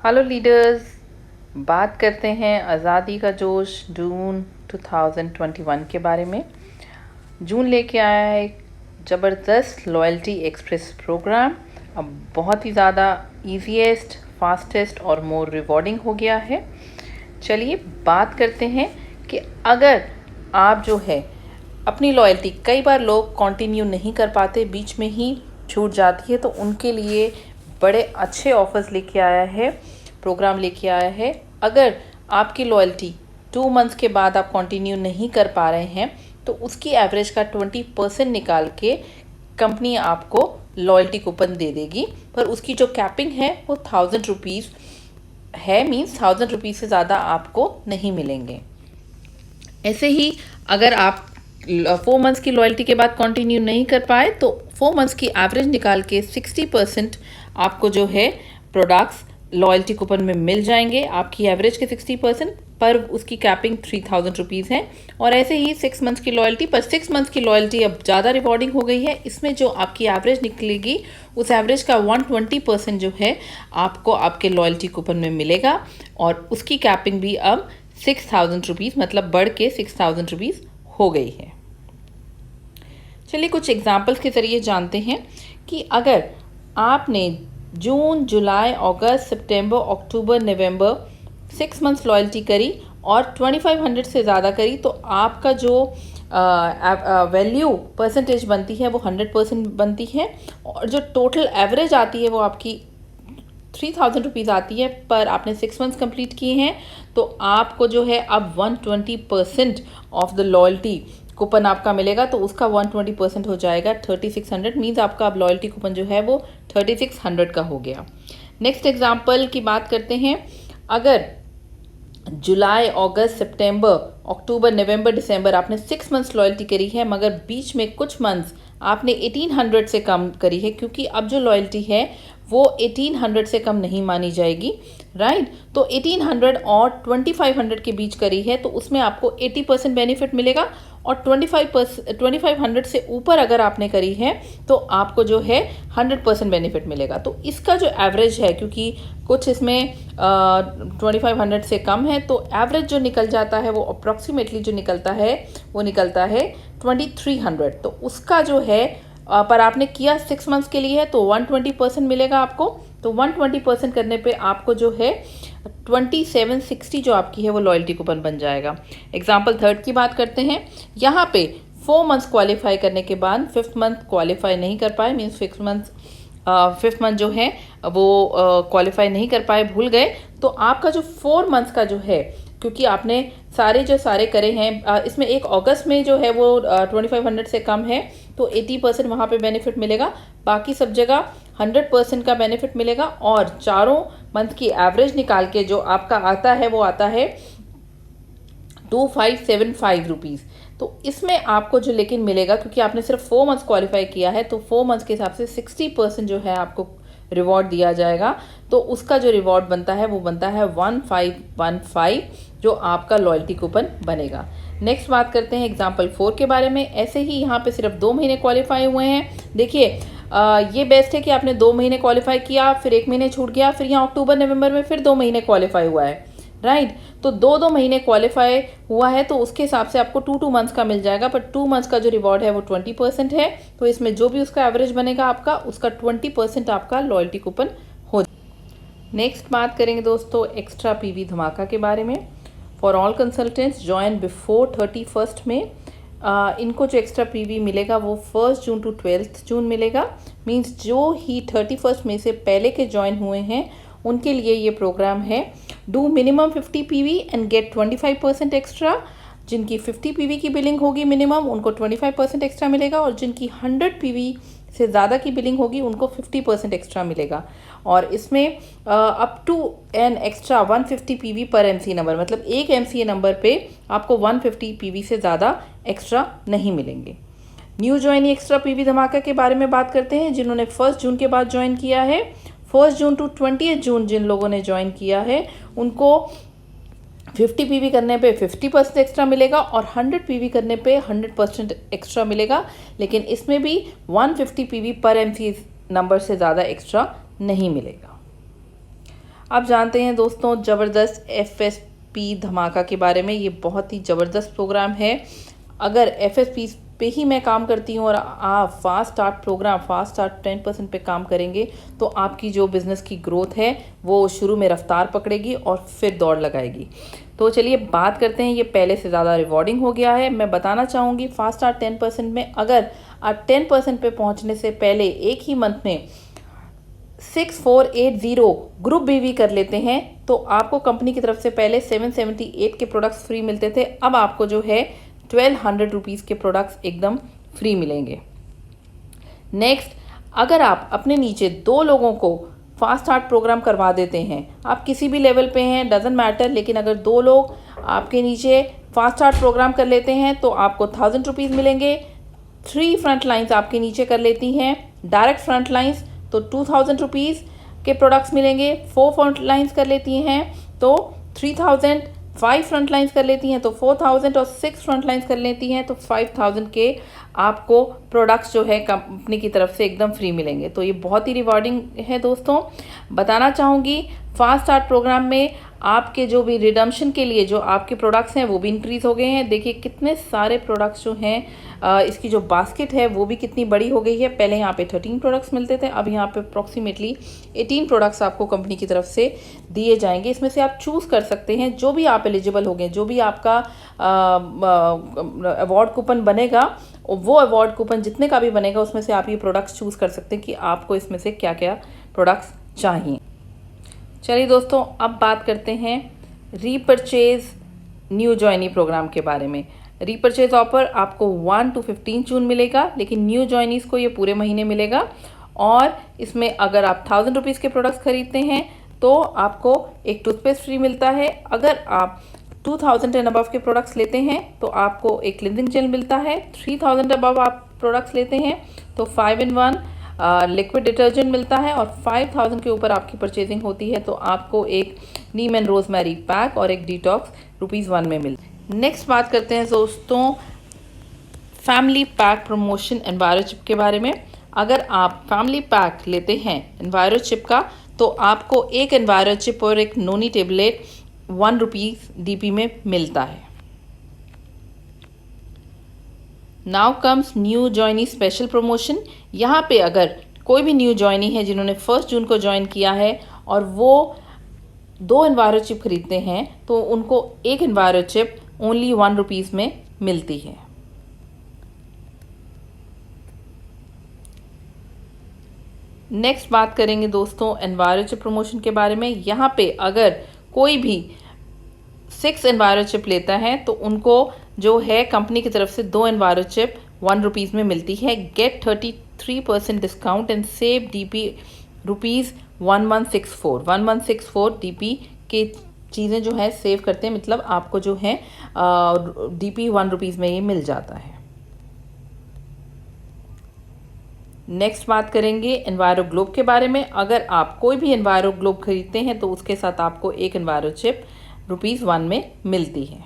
Hello leaders, बात करते हैं आज़ादी का जोश जून 2021 के बारे में। जून लेके आया है एक ज़बरदस्त लॉयल्टी एक्सप्रेस प्रोग्राम। अब बहुत ही ज़्यादा ईजीएस्ट, फास्टेस्ट और मोर रिवॉर्डिंग हो गया है। चलिए बात करते हैं कि अगर आप जो है अपनी लॉयल्टी, कई बार लोग कंटिन्यू नहीं कर पाते, बीच में ही छूट जाती है, तो उनके लिए बड़े अच्छे ऑफर्स लेके आया है, प्रोग्राम लेके आया है। अगर आपकी लॉयल्टी 2 मंथ्स के बाद आप कंटिन्यू नहीं कर पा रहे हैं तो उसकी एवरेज का 20% निकाल के कंपनी आपको लॉयल्टी कूपन दे देगी, पर उसकी जो कैपिंग है वो 1000 रुपीज़ है। मीन्स 1000 रुपीज़ से ज़्यादा आपको नहीं मिलेंगे। ऐसे ही अगर आप 4 मंथ्स की लॉयल्टी के बाद कंटिन्यू नहीं कर पाए तो 4 मंथ्स की एवरेज निकाल के 60% आपको जो है प्रोडक्ट्स लॉयल्टी कूपन में मिल जाएंगे। आपकी एवरेज के 60%, पर उसकी कैपिंग 3000 रुपीज़ है। और ऐसे ही 6 मंथ्स की लॉयल्टी, पर 6 मंथ्स की लॉयल्टी अब ज़्यादा रिवॉर्डिंग हो गई है। इसमें जो आपकी एवरेज निकलेगी उस एवरेज का 120% जो है आपको आपके लॉयल्टी कूपन में मिलेगा, और उसकी कैपिंग भी अब 6000 रुपीज़, मतलब बढ़ के 6000 रुपीज़ हो गई है। चलिए कुछ एग्जाम्पल्स के ज़रिए जानते हैं कि अगर आपने जून, जुलाई, अगस्त, सितंबर, अक्टूबर, नवंबर 6 मंथ्स लॉयल्टी करी और 2500 से ज़्यादा करी तो आपका जो वैल्यू परसेंटेज बनती है वो 100% बनती है, और जो टोटल एवरेज आती है वो आपकी 3000 रुपीज़ आती है। पर आपने 6 मंथ्स कंप्लीट किए हैं तो आपको जो है अब 120% ऑफ द लॉयल्टी कूपन आपका मिलेगा, तो उसका 120% हो जाएगा 3600। मीन्स आपका अब लॉयल्टी कूपन जो है वो 3600 का हो गया। नेक्स्ट एग्जाम्पल की बात करते हैं। अगर जुलाई, अगस्त, सितंबर, अक्टूबर, नवंबर, दिसंबर आपने 6 मंथ्स लॉयल्टी करी है, मगर बीच में कुछ मंथ्स आपने 1800 से कम करी है, क्योंकि अब जो लॉयल्टी है वो 1800 से कम नहीं मानी जाएगी, राइट। तो 1800 और 2500 के बीच करी है तो उसमें आपको 80% बेनिफिट मिलेगा, और 2500 से ऊपर अगर आपने करी है तो आपको जो है 100% बेनिफिट मिलेगा। तो इसका जो एवरेज है, क्योंकि कुछ इसमें 2500 से कम है, तो एवरेज जो निकल जाता है वो अप्रॉक्सीमेटली जो निकलता है वो निकलता है 2300। तो उसका जो है पर आपने किया 6 मंथ्स के लिए है तो 120% मिलेगा आपको। तो 120% करने पे आपको जो है 2760 जो आपकी है वो लॉयल्टी कूपन बन जाएगा। एग्जाम्पल 3 की बात करते हैं। यहाँ पे 4 मंथ्स क्वालिफाई करने के बाद 5th मंथ क्वालिफाई नहीं कर पाए, मीन्स 5th मंथ जो है वो क्वालिफाई नहीं कर पाए, भूल गए, तो आपका जो 4 मंथ्स का जो है, क्योंकि आपने सारे करे हैं, इसमें एक अगस्त में जो है वो 2500 से कम है तो 80% वहाँ पे बेनिफिट मिलेगा, बाकी सब जगह 100% का बेनिफिट मिलेगा। और चारों मंथ की एवरेज निकाल के जो आपका आता है वो आता है 2575 रुपीज़। तो इसमें आपको जो लेकिन मिलेगा, क्योंकि आपने सिर्फ 4 मंथ्स क्वालिफाई किया है तो 4 मंथ्स के हिसाब से 60% जो है आपको रिवॉर्ड दिया जाएगा, तो उसका जो रिवॉर्ड बनता है वो बनता है 1515 जो आपका लॉयल्टी कूपन बनेगा। नेक्स्ट बात करते हैं एग्जाम्पल 4 के बारे में। ऐसे ही यहाँ पे सिर्फ 2 महीने क्वालिफाई हुए हैं। देखिए ये बेस्ट है कि आपने 2 महीने क्वालिफाई किया, फिर 1 महीने छूट गया, फिर यहाँ अक्टूबर नवंबर में फिर 2 महीने क्वालिफाई हुआ है, राइट। तो 2 महीने क्वालिफाई हुआ है तो उसके हिसाब से आपको 2 मंथ्स का मिल जाएगा, पर 2 मंथ्स का जो रिवॉर्ड है वो 20% है। तो इसमें जो भी उसका एवरेज बनेगा आपका, उसका 20% आपका लॉयल्टी कूपन हो। नेक्स्ट बात करेंगे दोस्तों एक्स्ट्रा पीवी धमाका के बारे में। For all consultants join before 31st में इनको जो एक्स्ट्रा पीवी मिलेगा वो 1 जून टू 12 जून मिलेगा। मींस जो ही 31st में से पहले के ज्वाइन हुए हैं उनके लिए ये प्रोग्राम है। Do minimum 50 PV and get 25% extra. जिनकी 50 पीवी की बिलिंग होगी मिनिमम, उनको 25% एक्स्ट्रा मिलेगा, और जिनकी 100 पीवी से ज़्यादा की बिलिंग होगी उनको 50% एक्स्ट्रा मिलेगा। और इसमें up to an extra 150 PV पर एमसीए नंबर, मतलब एक एमसीए नंबर पे आपको 150 पीवी से ज़्यादा एक्स्ट्रा नहीं मिलेंगे। न्यू ज्वाइनी एक्स्ट्रा पीवी धमाका के बारे में बात करते हैं। जिन्होंने 1 जून के बाद ज्वाइन किया है, 1 जून टू 20 जून जिन लोगों ने ज्वाइन किया है उनको 50 पीवी करने पे 50% एक्स्ट्रा मिलेगा, और 100 पीवी करने पे 100% एक्स्ट्रा मिलेगा। लेकिन इसमें भी 150 पीवी पर एमसीए नंबर से ज़्यादा एक्स्ट्रा नहीं मिलेगा। आप जानते हैं दोस्तों ज़बरदस्त FSP धमाका के बारे में। ये बहुत ही ज़बरदस्त प्रोग्राम है। अगर FSP पे ही मैं काम करती हूँ और आप fast start programme, fast start 10% पे काम करेंगे तो आपकी जो बिज़नेस की ग्रोथ है वो शुरू में रफ्तार पकड़ेगी और फिर दौड़ लगाएगी। तो चलिए बात करते हैं, ये पहले से ज़्यादा रिवॉर्डिंग हो गया है। मैं बताना चाहूँगी फास्ट स्टार्ट 10% में अगर आप 10% पे पहुँचने से पहले एक ही मंथ में 6480 ग्रुप BV कर लेते हैं तो आपको कंपनी की तरफ से पहले 778 के प्रोडक्ट्स फ्री मिलते थे। अब आपको जो है 1200 रुपीज़ के प्रोडक्ट्स एकदम फ्री मिलेंगे। नेक्स्ट, अगर आप अपने नीचे 2 लोगों को फास्ट स्टार्ट प्रोग्राम करवा देते हैं, आप किसी भी लेवल पे हैं डजेंट मैटर, लेकिन अगर 2 लोग आपके नीचे फास्ट स्टार्ट प्रोग्राम कर लेते हैं तो आपको 1000 रुपीज़ मिलेंगे। 3 फ्रंट लाइन्स आपके नीचे कर लेती हैं डायरेक्ट फ्रंट लाइन्स तो 2000 रुपीज़ के प्रोडक्ट्स मिलेंगे। 4 फ्रंट लाइन्स कर लेती हैं तो 3000, 5 फ्रंट लाइन्स कर लेती हैं तो 4000 और 6 फ्रंट लाइन्स कर लेती हैं तो 5000 के आपको प्रोडक्ट्स जो है कंपनी की तरफ से एकदम फ्री मिलेंगे। तो ये बहुत ही रिवॉर्डिंग है दोस्तों। बताना चाहूँगी फास्ट स्टार्ट प्रोग्राम में आपके जो भी रिडम्पशन के लिए जो आपके प्रोडक्ट्स हैं वो भी इंक्रीज़ हो गए हैं। देखिए कितने सारे प्रोडक्ट्स जो हैं, इसकी जो बास्केट है वो भी कितनी बड़ी हो गई है। पहले यहाँ पे 13 प्रोडक्ट्स मिलते थे, अब यहाँ पे अप्रॉक्सीमेटली 18 प्रोडक्ट्स आपको कंपनी की तरफ से दिए जाएंगे। इसमें से आप चूज़ कर सकते हैं जो भी आप एलिजिबल हो गए, जो भी आपका अवार्ड कूपन बनेगा, वो अवार्ड कूपन जितने का भी बनेगा उसमें से आप ये प्रोडक्ट्स चूज़ कर सकते हैं कि आपको इसमें से क्या क्या प्रोडक्ट्स चाहिए। चलिए दोस्तों, अब बात करते हैं रीपरचेज न्यू जॉइनी प्रोग्राम के बारे में। रीपरचेज ऑफर आपको 1 to 15 जून मिलेगा, लेकिन न्यू जॉइनीज़ को ये पूरे महीने मिलेगा। और इसमें अगर आप 1000 रुपीज़ के प्रोडक्ट्स खरीदते हैं तो आपको एक टूथपेस्ट फ्री मिलता है। अगर आप 2000 एंड अबव के प्रोडक्ट्स लेते हैं तो आपको एक क्लिनजिंग जेल मिलता है। 3000 अबव आप प्रोडक्ट्स लेते हैं तो 5-in-1 लिक्विड डिटर्जेंट मिलता है। और 5000 के ऊपर आपकी परचेजिंग होती है तो आपको एक नीम एंड रोजमेरी पैक और एक डिटॉक्स ₹1 में मिलता है। नेक्स्ट बात करते हैं दोस्तों फैमिली पैक प्रमोशन एनवायरोचिप के बारे में। अगर आप फैमिली पैक लेते हैं एनवायरोचिप का तो आपको एक एनवायरोचिप और एक नोनी टेबलेट ₹1 DP में मिलता है। Now comes new जॉइनी special promotion. यहाँ पे अगर कोई भी न्यू जॉइनी है जिन्होंने 1 जून को ज्वाइन किया है और वो 2 एनवायरोचिप खरीदते हैं तो उनको एक एनवायरोचिप ओनली ₹1 में मिलती है। नेक्स्ट बात करेंगे दोस्तों एनवायरोचिप प्रमोशन के बारे में। यहाँ पे अगर कोई भी 6 एनवायरोचिप लेता है तो उनको जो है कंपनी की तरफ से 2 एनवायरोचिप ₹1 में मिलती है। Get 33% discount and save DP ₹1164 DP के चीज़ें जो है सेव करते हैं, मतलब आपको जो है DP ₹1 में ये मिल जाता है। नेक्स्ट बात करेंगे एनवायरो ग्लोब के बारे में। अगर आप कोई भी एनवायरो ग्लोब खरीदते हैं तो उसके साथ आपको एक एनवायरोचिप ₹1 में मिलती है।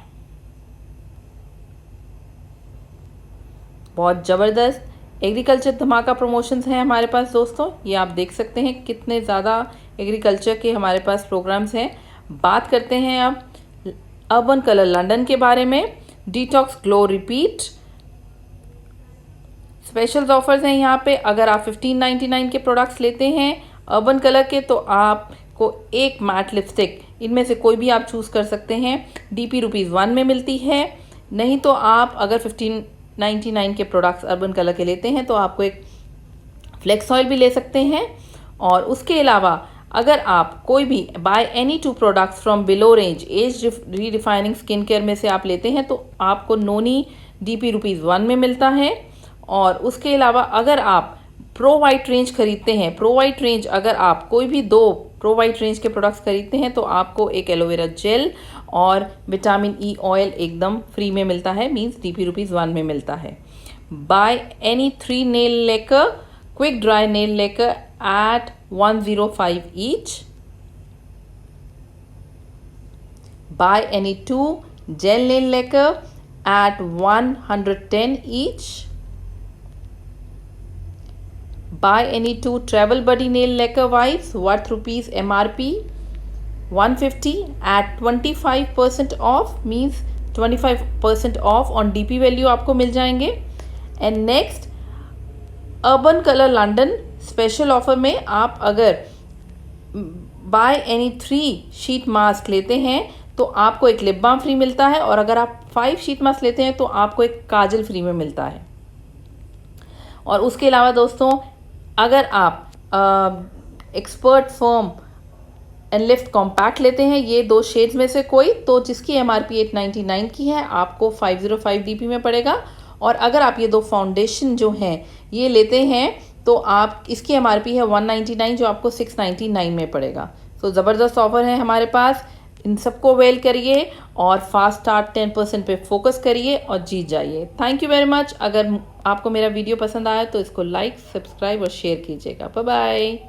बहुत ज़बरदस्त एग्रीकल्चर धमाका प्रमोशंस हैं हमारे पास दोस्तों। ये आप देख सकते हैं कितने ज़्यादा एग्रीकल्चर के हमारे पास प्रोग्राम्स हैं। बात करते हैं अब अर्बन कलर लंदन के बारे में। Detox glow repeat specials offers हैं यहाँ पे। अगर आप 1599 के प्रोडक्ट्स लेते हैं अर्बन कलर के तो आपको एक मैट लिपस्टिक, इनमें से कोई भी आप चूज़ कर सकते हैं, DP ₹1 में मिलती है। नहीं तो आप अगर 1599 के प्रोडक्ट्स अर्बन कलर के लेते हैं तो आपको एक फ्लेक्स ऑयल भी ले सकते हैं। और उसके अलावा अगर आप कोई भी buy any 2 products from below range age redefining skin care में से आप लेते हैं तो आपको नोनी DP ₹1 में मिलता है। और उसके अलावा अगर आप प्रो वाइट रेंज खरीदते हैं, प्रो वाइट रेंज अगर आप कोई भी 2 प्रो वाइट रेंज के प्रोडक्ट्स खरीदते हैं तो आपको एक एलोवेरा जेल और विटामिन E ऑयल एकदम फ्री में मिलता है, मींस DP ₹1 में मिलता है। बाय एनी 3 नेल लेकर क्विक ड्राई नेल लेकर at 105 each. Buy any 2 gel nail lacquer at 110 each. Buy any 2 travel buddy nail lacquer wipes worth ₹MRP 150 at 25% of, means 25% of on DP value आपको मिल जाएंगे। And next urban colour London special offer में आप अगर by any 3 sheet mask लेते हैं तो आपको एक लिप बाम फ्री मिलता है, और अगर आप 5 शीट मास्क लेते हैं तो आपको एक काजल फ्री में मिलता है। और उसके अलावा दोस्तों, अगर आप expert firm and lift compact लेते हैं, ये 2 शेड्स में से कोई, तो जिसकी एमआरपी 899 की है, आपको 505 डीपी में पड़ेगा। और अगर आप ये 2 फाउंडेशन जो हैं ये लेते हैं तो आप इसकी एमआरपी है 199, जो आपको 699 में पड़ेगा। तो ज़बरदस्त ऑफर है हमारे पास, इन सबको वेल करिए और फास्ट स्टार्ट 10% पे फोकस करिए और जीत जाइए। Thank you very much. अगर आपको मेरा वीडियो पसंद आया तो इसको लाइक, सब्सक्राइब और शेयर कीजिएगा। Bye bye.